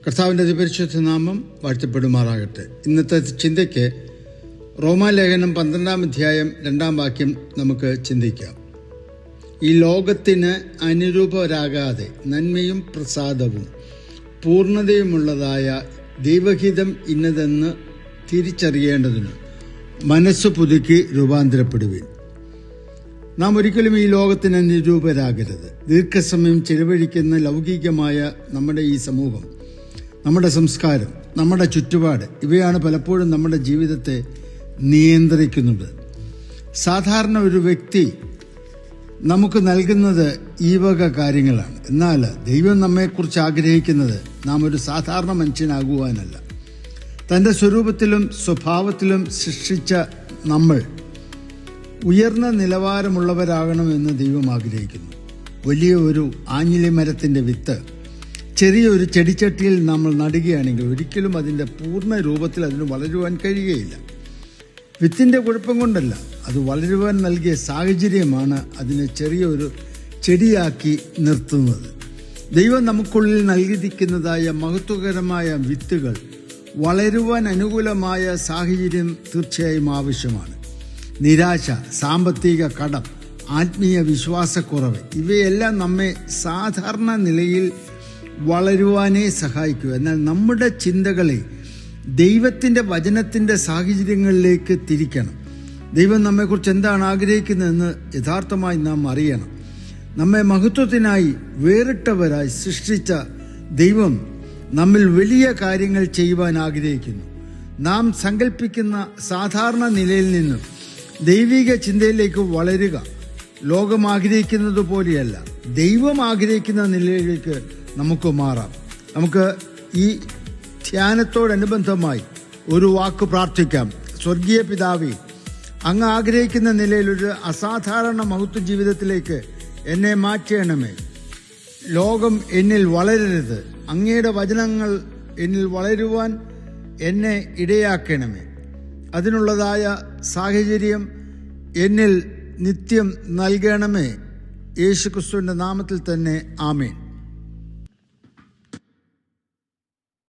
കർത്താവിൻ്റെ അതിപരിശുദ്ധ നാമം വാഴ്ത്തപ്പെടുമാറാകട്ടെ. ഇന്നത്തെ ചിന്തയ്ക്ക് റോമാലേഖനം 12 അധ്യായം 2 വാക്യം നമുക്ക് ചിന്തിക്കാം. ഈ ലോകത്തിന് അനുരൂപരാകാതെ നന്മയും പ്രസാദവും പൂർണ്ണതയുമുള്ളതായ ദൈവഹിതം ഇന്നതെന്ന് തിരിച്ചറിയേണ്ടതിന് മനസ്സ് പുതുക്കി രൂപാന്തരപ്പെടുവിൻ. നാം ഒരിക്കലും ഈ ലോകത്തിന് അനുരൂപരാകരുത്. ദീർഘസമയം ചെലവഴിക്കുന്ന ലൗകികമായ നമ്മുടെ ഈ സമൂഹം, നമ്മുടെ സംസ്കാരം, നമ്മുടെ ചുറ്റുപാട്, ഇവയാണ് പലപ്പോഴും നമ്മുടെ ജീവിതത്തെ നിയന്ത്രിക്കുന്നത്. സാധാരണ ഒരു വ്യക്തി നമുക്ക് നൽകുന്നത് ഈ വക കാര്യങ്ങളാണ്. എന്നാൽ ദൈവം നമ്മെക്കുറിച്ച് ആഗ്രഹിക്കുന്നത് നാം ഒരു സാധാരണ മനുഷ്യനാകുവാനല്ല. തൻ്റെ സ്വരൂപത്തിലും സ്വഭാവത്തിലും സൃഷ്ടിച്ച നമ്മൾ ഉയർന്ന നിലവാരമുള്ളവരാകണമെന്ന് ദൈവം ആഗ്രഹിക്കുന്നു. വലിയ ഒരു ആഞ്ഞിലി മരത്തിൻ്റെ വിത്ത് ചെറിയൊരു ചെടിച്ചട്ടിയിൽ നമ്മൾ നടുകയാണെങ്കിൽ ഒരിക്കലും അതിൻ്റെ പൂർണ്ണ രൂപത്തിൽ അതിന് വളരുവാൻ കഴിയുകയില്ല. വിത്തിൻ്റെ കുഴപ്പം കൊണ്ടല്ല, അത് വളരുവാൻ നൽകിയ സാഹചര്യമാണ് അതിനെ ചെറിയൊരു ചെടിയാക്കി നിർത്തുന്നത്. ദൈവം നമുക്കുള്ളിൽ നൽകിയിരിക്കുന്നതായ മഹത്വകരമായ വിത്തുകൾ വളരുവാൻ അനുകൂലമായ സാഹചര്യം തീർച്ചയായും ആവശ്യമാണ്. നിരാശ, സാമ്പത്തിക കടം, ആത്മീയ വിശ്വാസക്കുറവ്, ഇവയെല്ലാം നമ്മെ സാധാരണ നിലയിൽ വളരുവാനേ സഹായിക്കൂ. എന്നാൽ നമ്മുടെ ചിന്തകളെ ദൈവത്തിൻ്റെ വചനത്തിൻ്റെ സാഹചര്യങ്ങളിലേക്ക് തിരിക്കണം. ദൈവം നമ്മെക്കുറിച്ച് എന്താണ് ആഗ്രഹിക്കുന്നതെന്ന് യഥാർത്ഥമായി നാം അറിയണം. നമ്മെ മഹത്വത്തിനായി വേറിട്ടവരായി സൃഷ്ടിച്ച ദൈവം നമ്മിൽ വലിയ കാര്യങ്ങൾ ചെയ്യുവാൻ ആഗ്രഹിക്കുന്നു. നാം സങ്കല്പിക്കുന്ന സാധാരണ നിലയിൽ നിന്നും ദൈവിക ചിന്തയിലേക്ക് വളരുക ലോകം ആഗ്രഹിക്കുന്നത് പോലെയല്ല, ദൈവം ആഗ്രഹിക്കുന്ന നിലയിലേക്ക് നമുക്ക് മാറാം. നമുക്ക് ഈ ധ്യാനത്തോടനുബന്ധമായി ഒരു വാക്ക് പ്രാർത്ഥിക്കാം. സ്വർഗീയ പിതാവേ, അങ്ങ് ആഗ്രഹിക്കുന്ന നിലയിലൊരു അസാധാരണ മഹത്വ ജീവിതത്തിലേക്ക് എന്നെ മാറ്റണമേ. ലോകം എന്നിൽ വളരരുത്, അങ്ങയുടെ വചനങ്ങൾ എന്നിൽ വളരുവാൻ എന്നെ ഇടയാക്കണമേ. അതിനുള്ളതായ സാഹചര്യം എന്നിൽ നിത്യം നൽകണമേ. യേശുക്രിസ്തുവിൻ്റെ നാമത്തിൽ തന്നെ ആമേൻ.